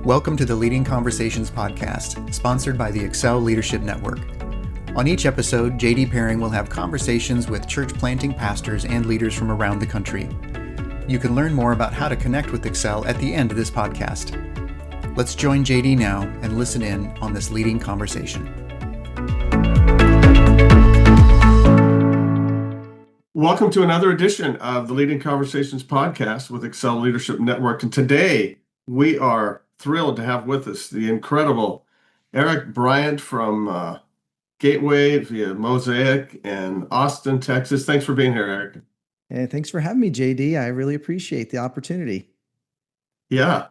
Welcome to the Leading Conversations podcast, sponsored by the Excel Leadership Network. On each episode, JD Pairing will have conversations with church planting pastors and leaders from around the country. You can learn more about how to connect with Excel at the end of this podcast. Let's join JD now and listen in on this leading conversation. Welcome to another edition of the Leading Conversations podcast with Excel Leadership Network. And today we are thrilled to have with us the incredible Eric Bryant from Gateway via Mosaic in Austin, Texas. Thanks for being here, Eric. Hey, thanks for having me, JD. I really appreciate the opportunity. Yeah.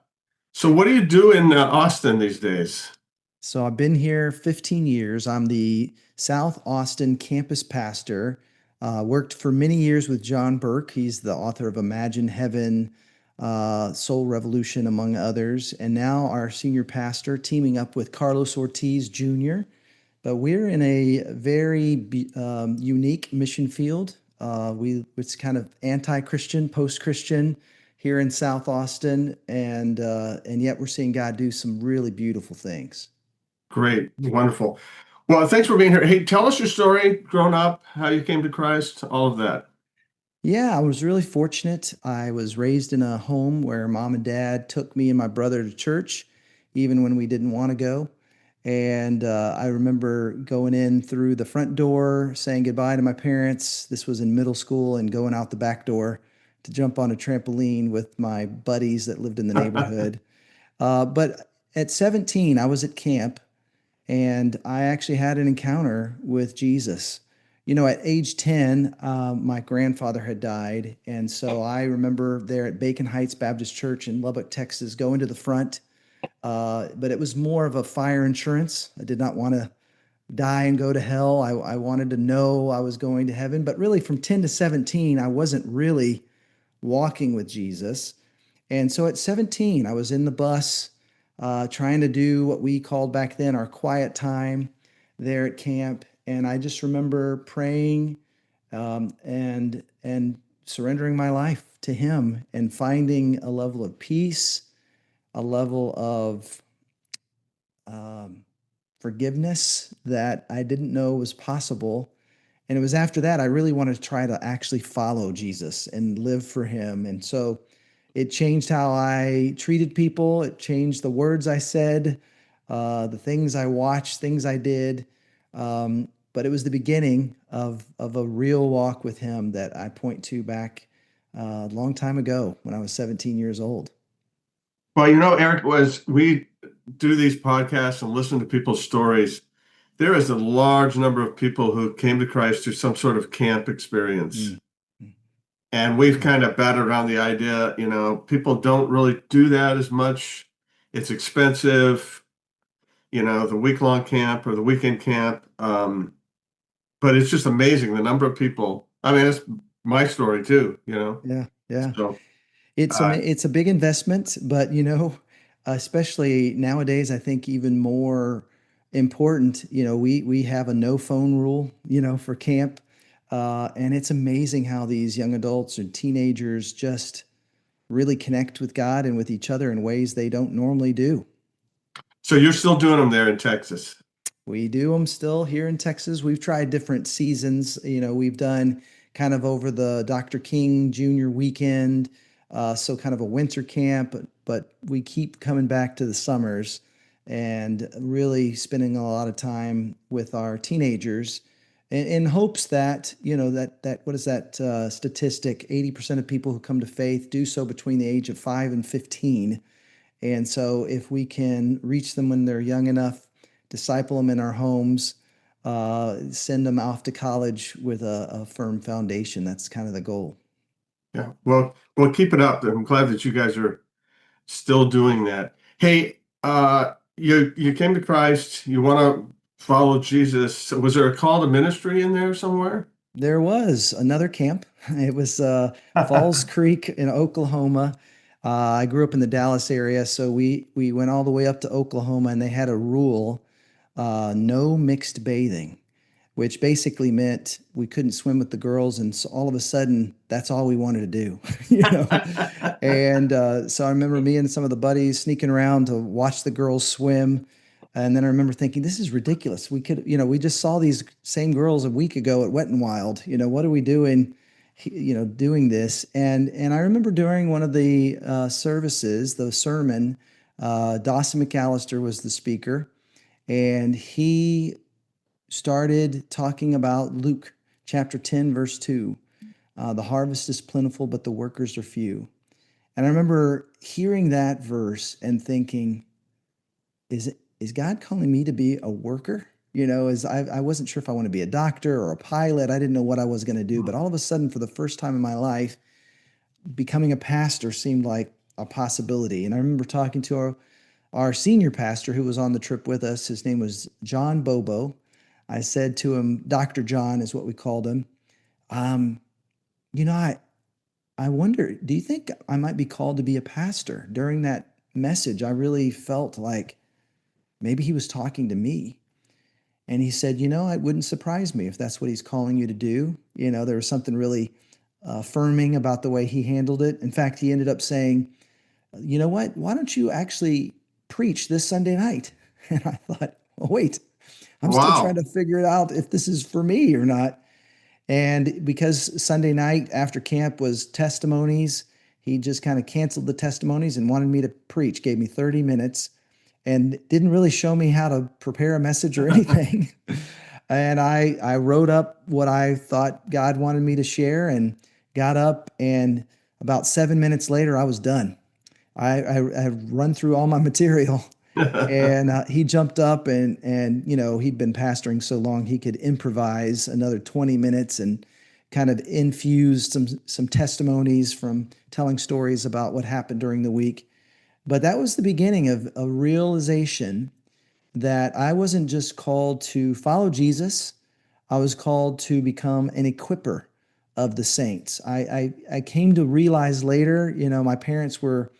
So what do you do in Austin these days? So I've been here 15 years. I'm the South Austin campus pastor. Worked for many years with John Burke. He's the author of Imagine Heaven, Soul Revolution, among others. And now our senior pastor, teaming up with Carlos Ortiz Jr. But we're in a very unique mission field. It's kind of anti-Christian, post-Christian here in South Austin. And yet we're seeing God do some really beautiful things. Great. Wonderful. Well, thanks for being here. Hey, tell us your story, growing up, how you came to Christ, all of that. Yeah, I was really fortunate. I was raised in a home where mom and dad took me and my brother to church, even when we didn't want to go. And I remember going in through the front door, saying goodbye to my parents. This was in middle school, and going out the back door to jump on a trampoline with my buddies that lived in the neighborhood. But at 17, I was at camp. And I actually had an encounter with Jesus. You know, at age 10, my grandfather had died. And so I remember there at Bacon Heights Baptist Church in Lubbock, Texas, going to the front. But it was more of a fire insurance. I did not want to die and go to hell. I wanted to know I was going to heaven. But really from 10 to 17, I wasn't really walking with Jesus. And so at 17, I was in the bus, trying to do what we called back then our quiet time there at camp. And I just remember praying and surrendering my life to Him and finding a level of peace, a level of forgiveness that I didn't know was possible. And it was after that I really wanted to try to actually follow Jesus and live for Him. And so it changed how I treated people. It changed the words I said, the things I watched, things I did. But it was the beginning of a real walk with Him that I point to back a long time ago when I was 17 years old. Well, you know, Eric, as we do these podcasts and listen to people's stories, there is a large number of people who came to Christ through some sort of camp experience. And we've kind of batted around the idea, you know, people don't really do that as much. It's expensive, you know, the week-long camp or the weekend camp. But it's just amazing the number of people. I mean, it's my story too, you know. Yeah. So It's a big investment, but you know, especially nowadays, I think even more important. You know, we have a no phone rule, you know, for camp. And it's amazing how these young adults and teenagers just really connect with God and with each other in ways they don't normally do. So you're still doing them there in Texas? We do them still here in Texas. We've tried different seasons. You know, we've done kind of over the Dr. King Jr. weekend, so kind of a winter camp, but we keep coming back to the summers and really spending a lot of time with our teenagers in hopes that, you know, that what is that statistic? 80% of people who come to faith do so between the age of 5 and 15. And so if we can reach them when they're young enough, disciple them in our homes, send them off to college with a firm foundation, that's kind of the goal. Yeah. Well, keep it up. I'm glad that you guys are still doing that. Hey, you came to Christ, you want to follow Jesus. Was there a call to ministry in there somewhere? There was another camp. It was Falls Creek in Oklahoma. I grew up in the Dallas area, so we went all the way up to Oklahoma, and they had a rule, no mixed bathing. which basically meant we couldn't swim with the girls. And so all of a sudden, that's all we wanted to do, you know? And so I remember me and some of the buddies sneaking around to watch the girls swim. And then I remember thinking, this is ridiculous. We could, you know, we just saw these same girls a week ago at Wet n Wild. You know, what are we doing, you know, doing this? And I remember during one of the services, the sermon, Dawson McAllister was the speaker, and he started talking about Luke chapter 10, verse 2. The harvest is plentiful, but the workers are few. And I remember hearing that verse and thinking, is God calling me to be a worker? You know, I wasn't sure if I want to be a doctor or a pilot. I didn't know what I was going to do. But all of a sudden, for the first time in my life, becoming a pastor seemed like a possibility. And I remember talking to our senior pastor who was on the trip with us. His name was John Bobo. I said to him, Dr. John is what we called him. You know, I wonder, do you think I might be called to be a pastor? During that message, I really felt like maybe he was talking to me. And he said, you know, it wouldn't surprise me if that's what he's calling you to do. You know, there was something really affirming about the way he handled it. In fact, he ended up saying, you know what, why don't you actually preach this Sunday night? And I thought, well, wait, I'm still trying to figure it out if this is for me or not. And because Sunday night after camp was testimonies, he just kind of canceled the testimonies and wanted me to preach, gave me 30 minutes and didn't really show me how to prepare a message or anything. And I wrote up what I thought God wanted me to share and got up, and about 7 minutes later, I was done. I had run through all my material. And he jumped up and, you know, he'd been pastoring so long, he could improvise another 20 minutes and kind of infuse some testimonies from telling stories about what happened during the week. But that was the beginning of a realization that I wasn't just called to follow Jesus, I was called to become an equipper of the saints. I came to realize later, you know, my parents were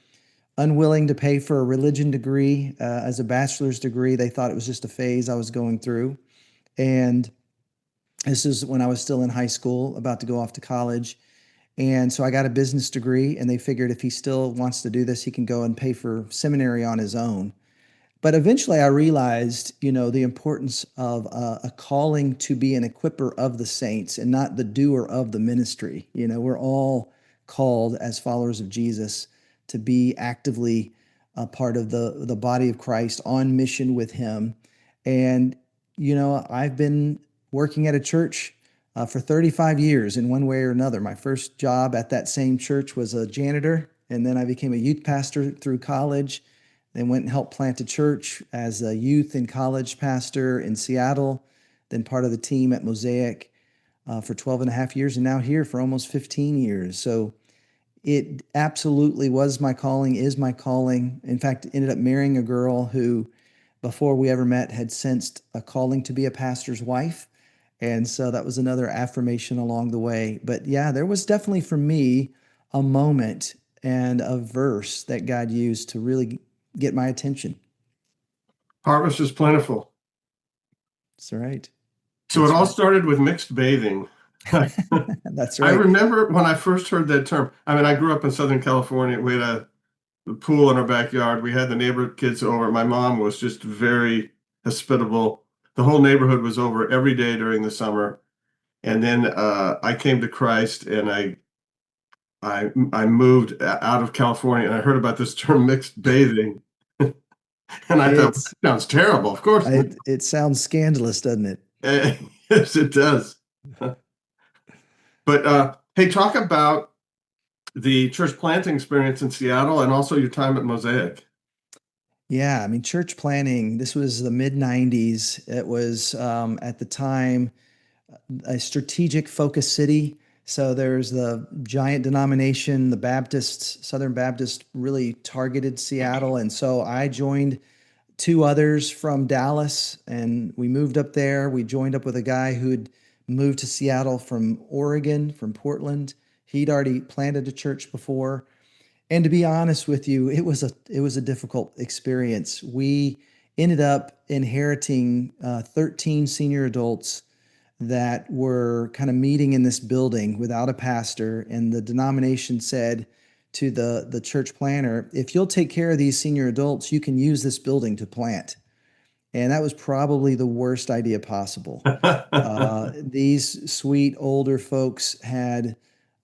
unwilling to pay for a religion degree as a bachelor's degree. They thought it was just a phase I was going through. And this is when I was still in high school, about to go off to college. And so I got a business degree, and they figured if he still wants to do this, he can go and pay for seminary on his own. But eventually I realized, you know, the importance of a calling to be an equipper of the saints and not the doer of the ministry. You know, we're all called as followers of Jesus to be actively a part of the body of Christ on mission with him. And, you know, I've been working at a church for 35 years in one way or another. My first job at that same church was a janitor, and then I became a youth pastor through college, then went and helped plant a church as a youth and college pastor in Seattle, then part of the team at Mosaic for 12 and a half years, and now here for almost 15 years. So it absolutely was my calling, is my calling. In fact, ended up marrying a girl who, before we ever met, had sensed a calling to be a pastor's wife. And so that was another affirmation along the way. But yeah, there was definitely for me a moment and a verse that God used to really get my attention. Harvest is plentiful. That's right. So it all started with mixed bathing. That's right. I remember when I first heard that term. I mean, I grew up in Southern California. We had a pool in our backyard. We had the neighbor kids over. My mom was just very hospitable. The whole neighborhood was over every day during the summer. And then I came to Christ, and I moved out of California, and I heard about this term mixed bathing. And I thought, that sounds terrible. Of course. It sounds scandalous, doesn't it? Yes, it does. But hey, talk about the church planting experience in Seattle and also your time at Mosaic. Yeah, I mean, church planting, this was the mid-90s. It was, at the time, a strategic focus city. So there's the giant denomination, the Baptists, Southern Baptist really targeted Seattle. And so I joined two others from Dallas, and we moved up there. We joined up with a guy who'd moved to Seattle from Oregon, from Portland. He'd already planted a church before. And to be honest with you, it was a difficult experience. We ended up inheriting 13 senior adults that were kind of meeting in this building without a pastor. And the denomination said to the church planner, if you'll take care of these senior adults, you can use this building to plant. And that was probably the worst idea possible. These sweet older folks had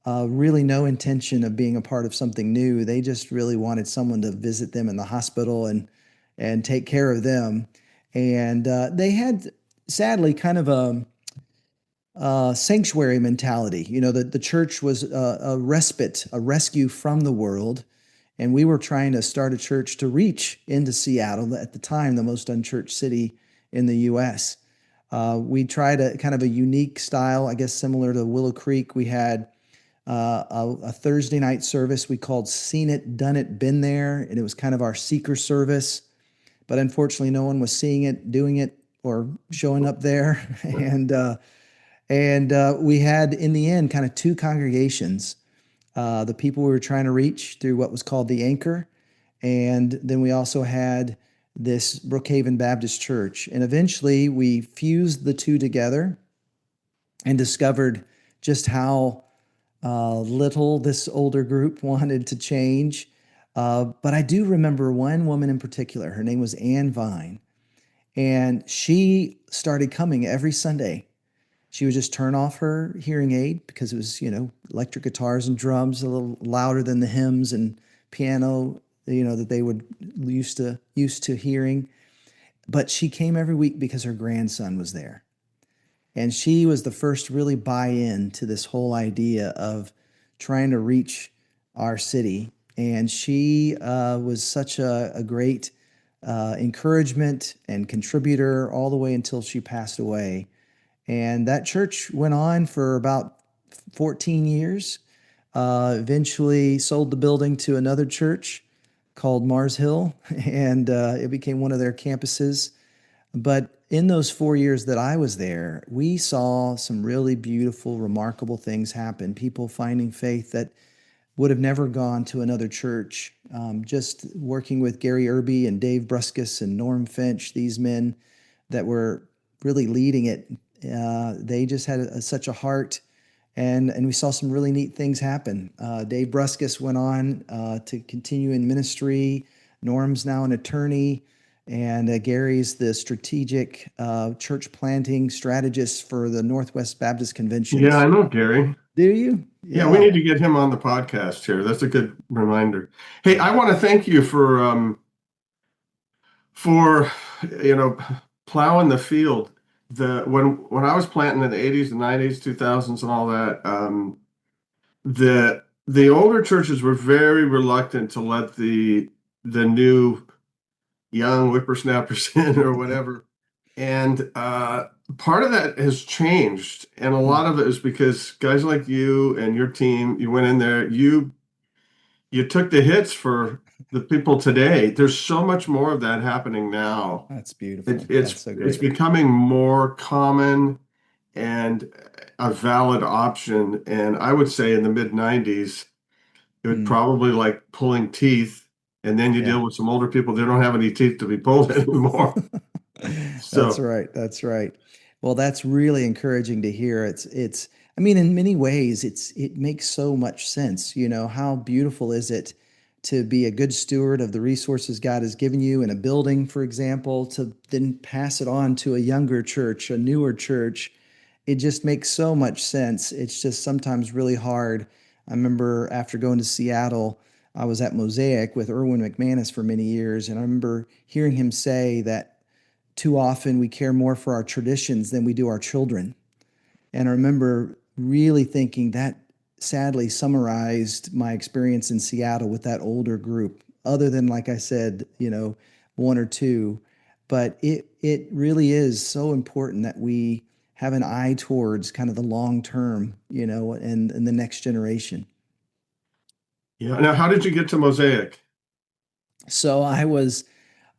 really no intention of being a part of something new. They just really wanted someone to visit them in the hospital and take care of them. And they had, sadly, kind of a sanctuary mentality. You know, the church was a respite, a rescue from the world. And we were trying to start a church to reach into Seattle, at the time, the most unchurched city in the U.S. We tried a kind of a unique style, I guess, similar to Willow Creek. We had a Thursday night service we called Seen It, Done It, Been There. And it was kind of our seeker service. But unfortunately, no one was seeing it, doing it, or showing up there. And we had, in the end, kind of two congregations. The people we were trying to reach through what was called the Anchor. And then we also had this Brookhaven Baptist Church. And eventually we fused the two together and discovered just how little this older group wanted to change. But I do remember one woman in particular. Her name was Ann Vine. And she started coming every Sunday. She would just turn off her hearing aid because it was, electric guitars and drums, a little louder than the hymns and piano, that they would used to hearing. But she came every week because her grandson was there. And she was the first to really buy in to this whole idea of trying to reach our city. And she was such a great encouragement and contributor all the way until she passed away. And that church went on for about 14 years, eventually sold the building to another church called Mars Hill, and it became one of their campuses. But in those 4 years that I was there, we saw some really beautiful, remarkable things happen. People finding faith that would have never gone to another church. Just working with Gary Irby and Dave Bruskus and Norm Finch, these men that were really leading it. They just had such a heart, and we saw some really neat things happen. Dave Bruskus went on to continue in ministry. Norm's now an attorney, and Gary's the strategic church planting strategist for the Northwest Baptist Convention. Yeah, I know Gary. Do you? Yeah, we need to get him on the podcast here. That's a good reminder. Hey, I want to thank you for plowing the field. When I was planting in the 80s and 90s, 2000s and all that, the older churches were very reluctant to let the new young whippersnappers in or whatever. And part of that has changed. And a lot of it is because guys like you and your team, you went in there, you took the hits for the people today. There's so much more of that happening now. That's beautiful. It's becoming more common and a valid option. And I would say in the mid 90s, it would probably like pulling teeth. And then you deal with some older people, they don't have any teeth to be pulled anymore. That's right. Well, that's really encouraging to hear. It's I mean, in many ways, it makes so much sense. How beautiful is it to be a good steward of the resources God has given you in a building, for example, to then pass it on to a younger church, a newer church. It just makes so much sense. It's just sometimes really hard. I remember after going to Seattle, I was at Mosaic with Erwin McManus for many years, and I remember hearing him say that too often we care more for our traditions than we do our children. And I remember really thinking that sadly summarized my experience in Seattle with that older group, other than, like I said, one or two. But it really is so important that we have an eye towards kind of the long term, and the next generation. Yeah. Now, how did you get to Mosaic? So I was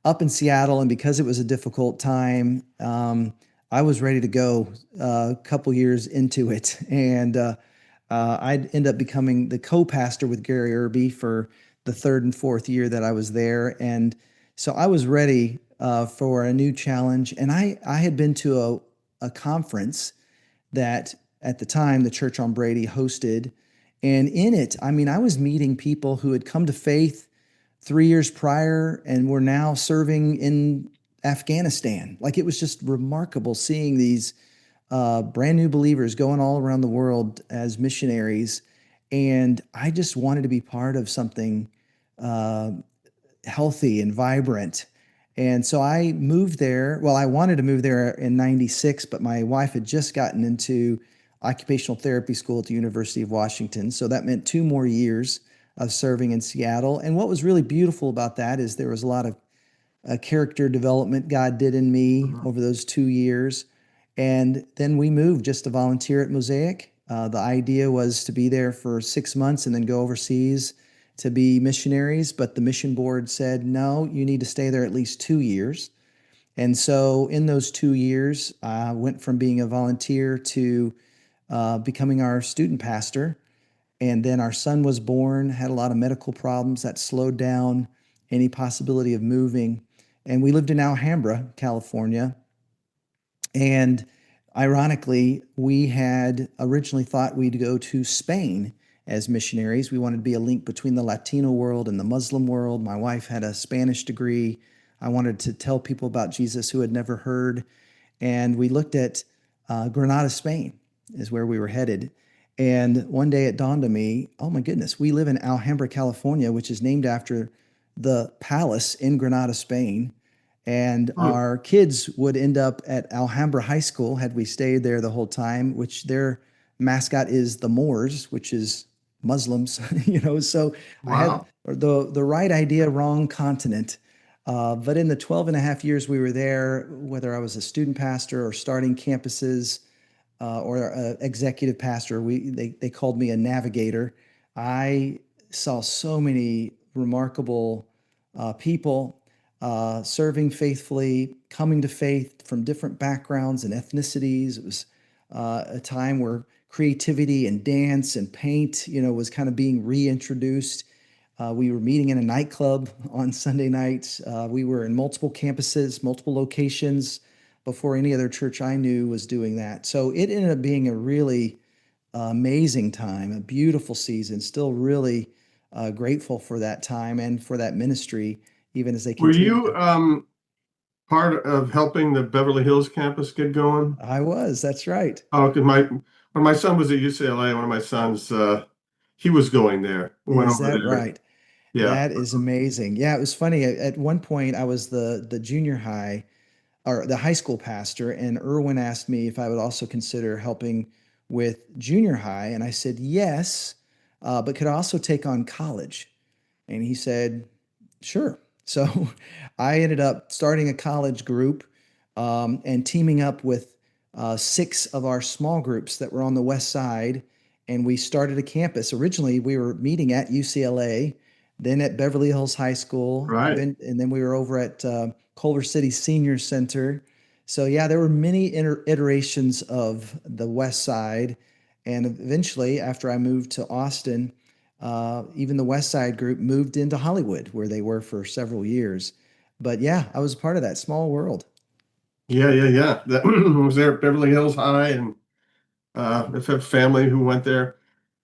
up in Seattle, and because it was a difficult time, I was ready to go a couple years into it. And I'd end up becoming the co-pastor with Gary Irby for the third and fourth year that I was there. And so I was ready for a new challenge. And I had been to a conference that at the time the church on Brady hosted. And in it, I mean, I was meeting people who had come to faith 3 years prior and were now serving in Afghanistan. Like, it was just remarkable seeing these brand new believers going all around the world as missionaries. And I just wanted to be part of something healthy and vibrant. And so I moved there. Well, I wanted to move there in 96, but my wife had just gotten into occupational therapy school at the University of Washington. So that meant 2 more years of serving in Seattle. And what was really beautiful about that is there was a lot of character development God did in me over those 2 years. And then we moved just to volunteer at Mosaic. The idea was to be there for 6 months and then go overseas to be missionaries. But the mission board said, no, you need to stay there at least 2 years. And so in those 2 years, I went from being a volunteer to becoming our student pastor. And then our son was born, had a lot of medical problems that slowed down any possibility of moving. And we lived in Alhambra, California. And ironically, we had originally thought we'd go to Spain as missionaries. We wanted to be a link between the Latino world and the Muslim world. My wife had a Spanish degree. I wanted to tell people about Jesus who had never heard. And we looked at Granada, Spain, is where we were headed. And one day it dawned on me, oh my goodness, we live in Alhambra, California, which is named after the palace in Granada, Spain. And our kids would end up at Alhambra High School had we stayed there the whole time, which their mascot is the Moors, which is Muslims, so I had the right idea, wrong continent. But in the 12 and a half years we were there, whether I was a student pastor or starting campuses or executive pastor, they called me a navigator. I saw so many remarkable people serving faithfully, coming to faith from different backgrounds and ethnicities. It was a time where creativity and dance and paint, was kind of being reintroduced. We were meeting in a nightclub on Sunday nights. We were in multiple campuses, multiple locations before any other church I knew was doing that. So it ended up being a really amazing time, a beautiful season. Still really grateful for that time and for that ministry, even as they Were continue. you part of helping the Beverly Hills campus get going? I was, that's right. Oh, because when my son was at UCLA, one of my sons, he was going there. Went Is over that there. right? Yeah. That is amazing. Yeah, it was funny. At one point, I was the junior high or the high school pastor, and Irwin asked me if I would also consider helping with junior high, and I said yes, but could I also take on college? And he said, sure. So I ended up starting a college group and teaming up with 6 of our small groups that were on the west side, and we started a campus. Originally, we were meeting at UCLA, then at Beverly Hills High School, Right. and then we were over at Culver City Senior Center. So yeah, there were many iterations of the west side, and eventually, after I moved to Austin, even the West Side group moved into Hollywood, where they were for several years. But yeah, I was part of that small world. Yeah. That was there at Beverly Hills High, and I've had family who went there.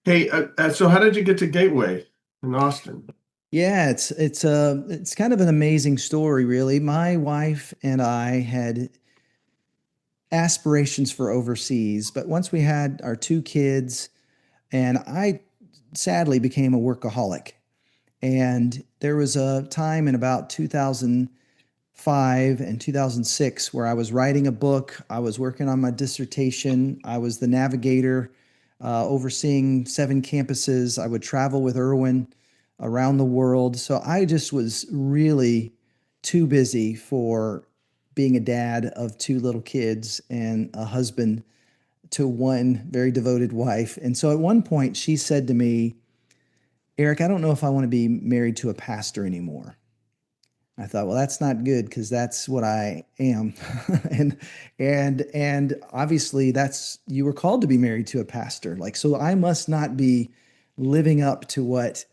Hey, so how did you get to Gateway in Austin? Yeah, it's kind of an amazing story, really. My wife and I had aspirations for overseas, but once we had our 2 kids, and I sadly became a workaholic. And there was a time in about 2005 and 2006 where I was writing a book. I was working on my dissertation. I was the navigator, overseeing 7 campuses. I would travel with Irwin around the world. So I just was really too busy for being a dad of 2 little kids and a husband to one very devoted wife. And so at one point she said to me, Eric, I don't know if I want to be married to a pastor anymore. I thought, well, that's not good because that's what I am. and obviously you were called to be married to a pastor. So I must not be living up to what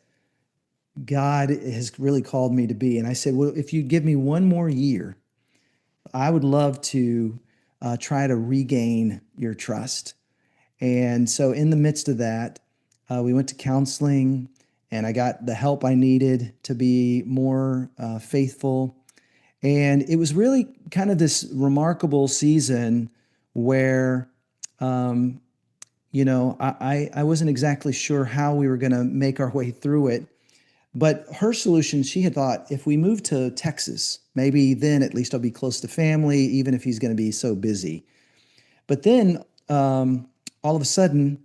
God has really called me to be. And I said, well, if you'd give me 1 more year, I would love to try to regain your trust. And so in the midst of that, we went to counseling, and I got the help I needed to be more faithful. And it was really kind of this remarkable season where, I wasn't exactly sure how we were going to make our way through it. But her solution, she had thought, if we move to Texas, maybe then at least I'll be close to family, even if he's going to be so busy. But then all of a sudden,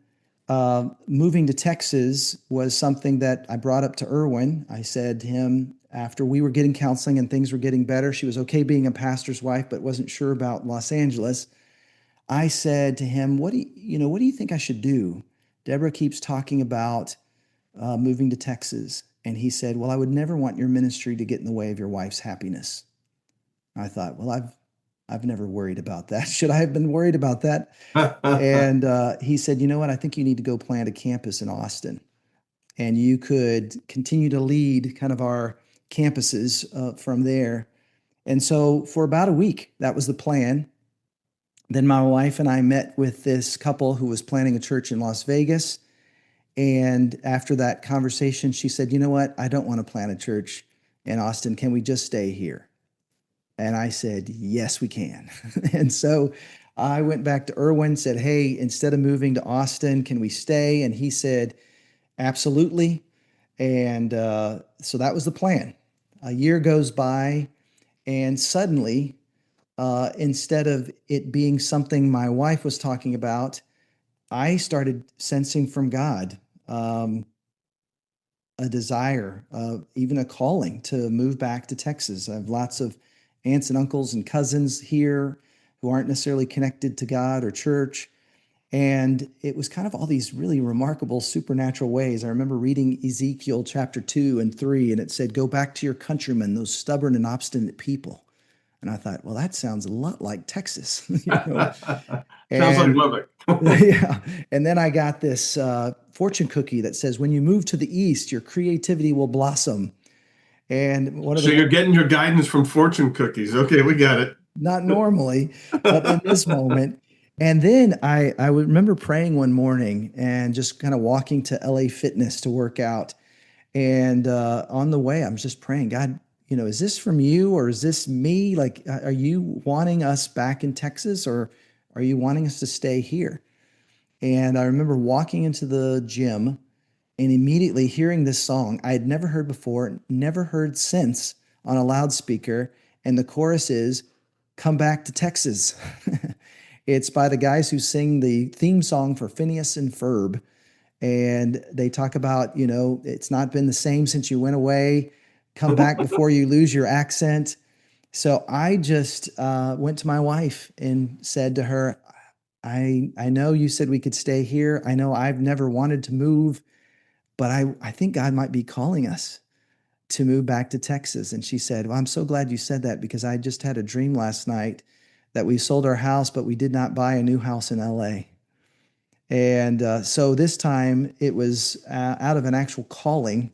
moving to Texas was something that I brought up to Erwin. I said to him, after we were getting counseling and things were getting better, she was okay being a pastor's wife, but wasn't sure about Los Angeles. I said to him, what do you think I should do? Deborah keeps talking about moving to Texas. And he said, well, I would never want your ministry to get in the way of your wife's happiness. I thought, well, I've never worried about that. Should I have been worried about that? And he said, you know what? I think you need to go plant a campus in Austin. And you could continue to lead kind of our campuses from there. And so for about a week, that was the plan. Then my wife and I met with this couple who was planning a church in Las Vegas. And after that conversation, she said, you know what? I don't want to plant a church in Austin. Can we just stay here? And I said, yes, we can. And so I went back to Erwin, said, hey, instead of moving to Austin, can we stay? And he said, absolutely. And so that was the plan. A year goes by, and suddenly, instead of it being something my wife was talking about, I started sensing from God a desire, even a calling to move back to Texas. I have lots of aunts and uncles and cousins here who aren't necessarily connected to God or church. And it was kind of all these really remarkable supernatural ways. I remember reading Ezekiel chapter 2 and 3, and it said, go back to your countrymen, those stubborn and obstinate people. And I thought, well, that sounds a lot like Texas. Sounds like Lubbock. Yeah. And then I got this fortune cookie that says, when you move to the east, your creativity will blossom. And So you're getting your guidance from fortune cookies. Okay, we got it. Not normally, but in this moment. And then I remember praying one morning and just kind of walking to LA Fitness to work out. And on the way, I'm just praying, God, is this from you or is this me? Like, are you wanting us back in Texas or are you wanting us to stay here? And I remember walking into the gym and immediately hearing this song I had never heard before, never heard since on a loudspeaker. And the chorus is, come back to Texas. It's by the guys who sing the theme song for Phineas and Ferb. And they talk about, it's not been the same since you went away. Come back before you lose your accent. So I just went to my wife and said to her, I know you said we could stay here. I know I've never wanted to move, but I think God might be calling us to move back to Texas. And she said, well, I'm so glad you said that because I just had a dream last night that we sold our house, but we did not buy a new house in LA. And so this time it was out of an actual calling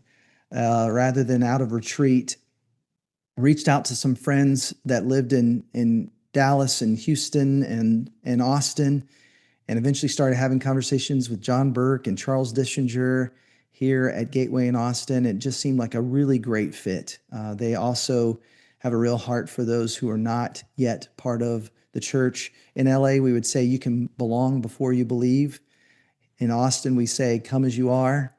rather than out of retreat. I reached out to some friends that lived in Dallas and Houston and Austin, and eventually started having conversations with John Burke and Charles Dischinger here at Gateway in Austin. It just seemed like a really great fit. They also have a real heart for those who are not yet part of the church. In LA, we would say you can belong before you believe. In Austin, we say, come as you are.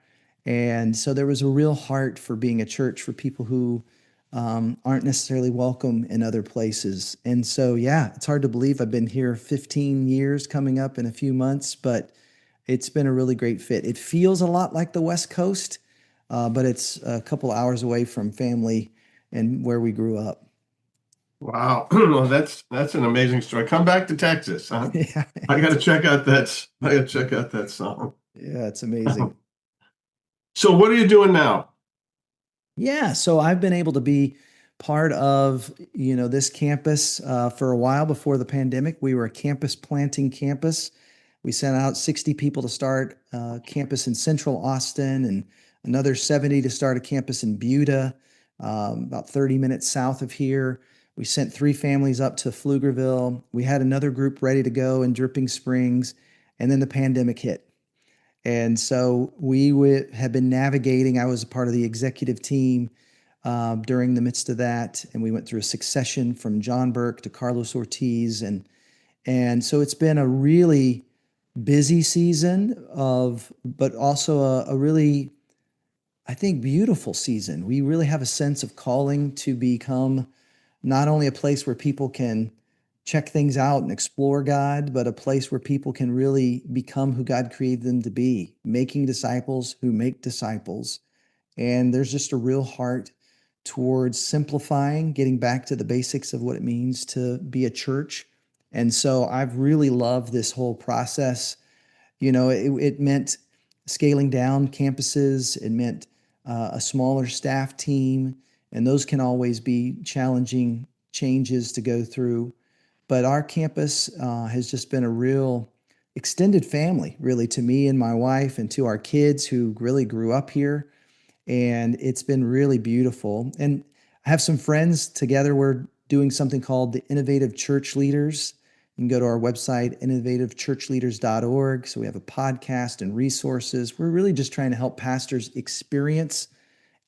And so there was a real heart for being a church for people who aren't necessarily welcome in other places. And so, yeah, it's hard to believe I've been here 15 years coming up in a few months, but it's been a really great fit. It feels a lot like the West Coast, but it's a couple hours away from family and where we grew up. Wow. Well, that's an amazing story. Come back to Texas, huh? Yeah, I got to check out that song. yeah, it's amazing. So what are you doing now? Yeah, so I've been able to be part of, this campus for a while before the pandemic. We were a campus planting campus. We sent out 60 people to start a campus in Central Austin and another 70 to start a campus in Buda, about 30 minutes south of here. We sent 3 families up to Pflugerville. We had another group ready to go in Dripping Springs. And then the pandemic hit. And so have been navigating. I was a part of the executive team during the midst of that. And we went through a succession from John Burke to Carlos Ortiz. And so it's been a really busy season but also a really, I think, beautiful season. We really have a sense of calling to become not only a place where people can check things out and explore God, but a place where people can really become who God created them to be, making disciples who make disciples. And there's just a real heart towards simplifying, getting back to the basics of what it means to be a church. And so I've really loved this whole process. It meant scaling down campuses. It meant a smaller staff team, and those can always be challenging changes to go through. But our campus has just been a real extended family, really, to me and my wife and to our kids who really grew up here. And it's been really beautiful. And I have some friends together. We're doing something called the Innovative Church Leaders. You can go to our website, innovativechurchleaders.org. So we have a podcast and resources. We're really just trying to help pastors experience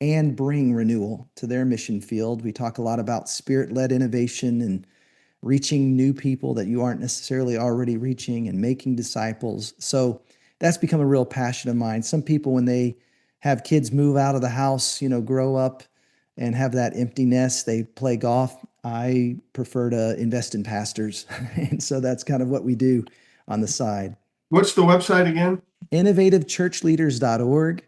and bring renewal to their mission field. We talk a lot about spirit-led innovation and reaching new people that you aren't necessarily already reaching and making disciples. So that's become a real passion of mine. Some people, when they have kids move out of the house, grow up and have that empty nest, they play golf. I prefer to invest in pastors. And so that's kind of what we do on the side. What's the website again? innovativechurchleaders.org.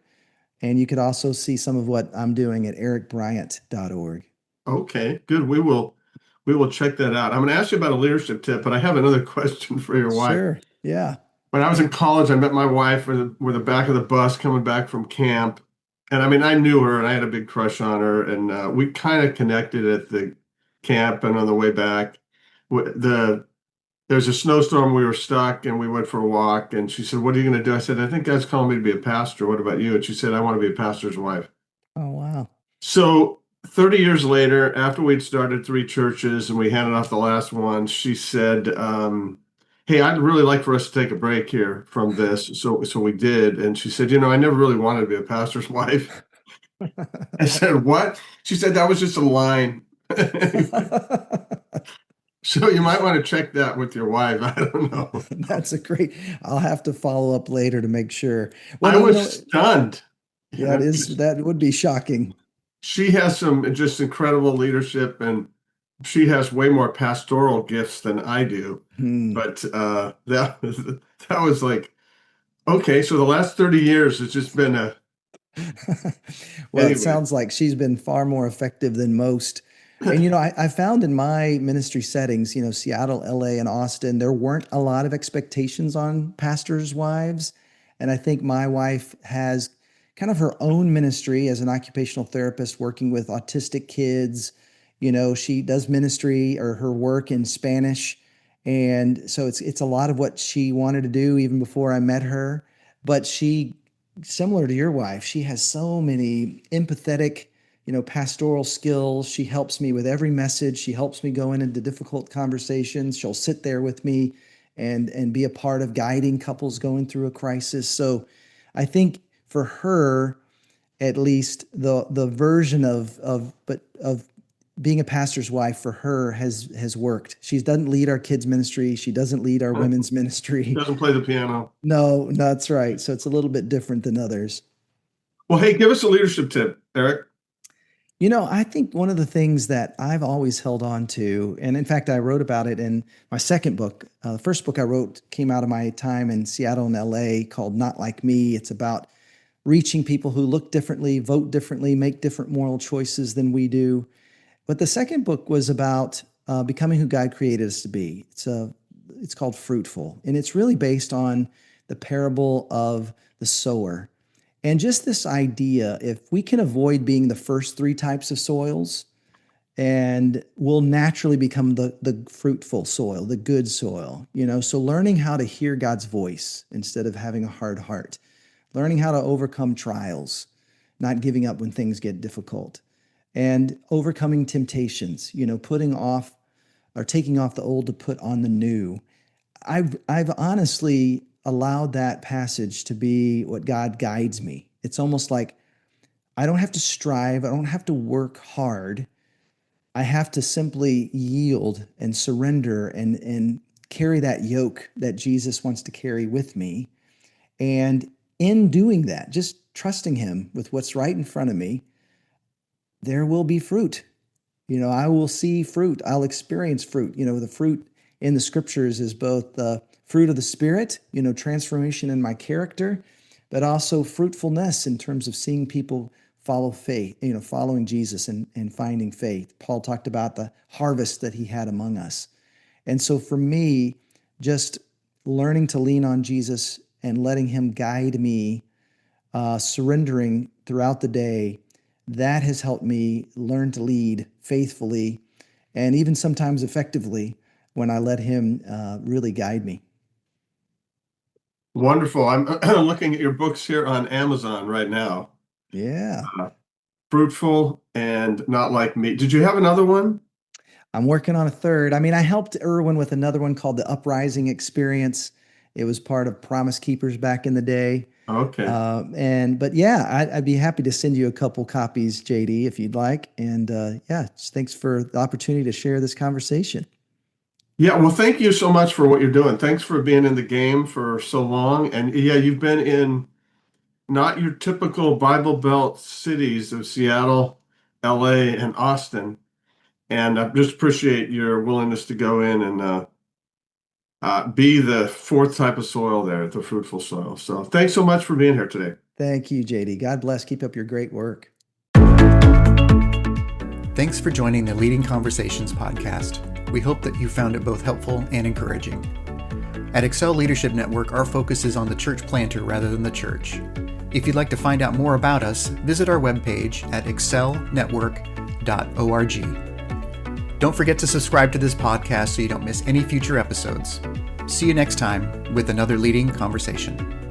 And you could also see some of what I'm doing at ericbryant.org. Okay, good. We will check that out. I'm going to ask you about a leadership tip, but I have another question for your wife. Sure. Yeah. When I was in college, I met my wife with the back of the bus coming back from camp. And I mean, I knew her and I had a big crush on her. And we kind of connected at the camp and on the way back. There's a snowstorm, we were stuck and we went for a walk. And she said, "What are you going to do?" I said, "I think God's calling me to be a pastor. What about you?" And she said, "I want to be a pastor's wife." Oh, wow. So 30 years later, after we'd started 3 churches and we handed off the last one, she said, "Hey, I'd really like for us to take a break here from this." So we did. And she said, "I never really wanted to be a pastor's wife." I said, "What?" She said, "That was just a line." So you might want to check that with your wife. I don't know. I'll have to follow up later to make sure. Well, I was stunned. Yeah, that would be shocking. She has some just incredible leadership, and she has way more pastoral gifts than I do. But that was like, okay, so the last 30 years has just been well, anyway. It sounds like she's been far more effective than most. And, I found in my ministry settings, Seattle, LA, and Austin, there weren't a lot of expectations on pastors' wives. And I think my wife has kind of her own ministry as an occupational therapist working with autistic kids. She does ministry or her work in Spanish. And so it's a lot of what she wanted to do even before I met her. But she, similar to your wife, she has so many empathetic, pastoral skills. She helps me with every message. She helps me go into difficult conversations. She'll sit there with me and be a part of guiding couples going through a crisis. So I think for her, at least the version of being a pastor's wife for her has worked. She doesn't lead our kids' ministry. She doesn't lead our women's ministry. Doesn't play the piano. No, that's right. So it's a little bit different than others. Well, hey, give us a leadership tip, Eric. I think one of the things that I've always held on to, and in fact, I wrote about it in my second book. The first book I wrote came out of my time in Seattle and LA called Not Like Me. It's about reaching people who look differently, vote differently, make different moral choices than we do. But the second book was about becoming who God created us to be. It's called Fruitful, and it's really based on the parable of the sower. And just this idea, if we can avoid being the first 3 types of soils, and we'll naturally become the fruitful soil, the good soil, so learning how to hear God's voice instead of having a hard heart, learning how to overcome trials, not giving up when things get difficult, and overcoming temptations, putting off or taking off the old to put on the new. I've honestly allowed that passage to be what God guides me. It's almost like I don't have to strive. I don't have to work hard. I have to simply yield and surrender and carry that yoke that Jesus wants to carry with me. And in doing that, just trusting him with what's right in front of me, there will be fruit. I will see fruit. I'll experience fruit. The fruit in the scriptures is both the fruit of the Spirit, transformation in my character, but also fruitfulness in terms of seeing people follow faith, following Jesus and finding faith. Paul talked about the harvest that he had among us. And so for me, just learning to lean on Jesus and letting him guide me, surrendering throughout the day, that has helped me learn to lead faithfully and even sometimes effectively when I let him really guide me. Wonderful. I'm looking at your books here on Amazon right now. Yeah. Fruitful and Not Like Me. Did you have another one? I'm working on a third. I helped Erwin with another one called The Uprising Experience. It was part of Promise Keepers back in the day. Okay. But yeah, I'd be happy to send you a couple copies, JD, if you'd like. And just thanks for the opportunity to share this conversation. Yeah, well, thank you so much for what you're doing. Thanks for being in the game for so long. And yeah, you've been in not your typical Bible Belt cities of Seattle, LA, and Austin. And I just appreciate your willingness to go in and be the fourth type of soil there, the fruitful soil. So thanks so much for being here today. Thank you, JD. God bless. Keep up your great work. Thanks for joining the Leading Conversations podcast. We hope that you found it both helpful and encouraging. At Excel Leadership Network, our focus is on the church planter rather than the church. If you'd like to find out more about us, visit our webpage at excelnetwork.org. Don't forget to subscribe to this podcast so you don't miss any future episodes. See you next time with another Leading Conversation.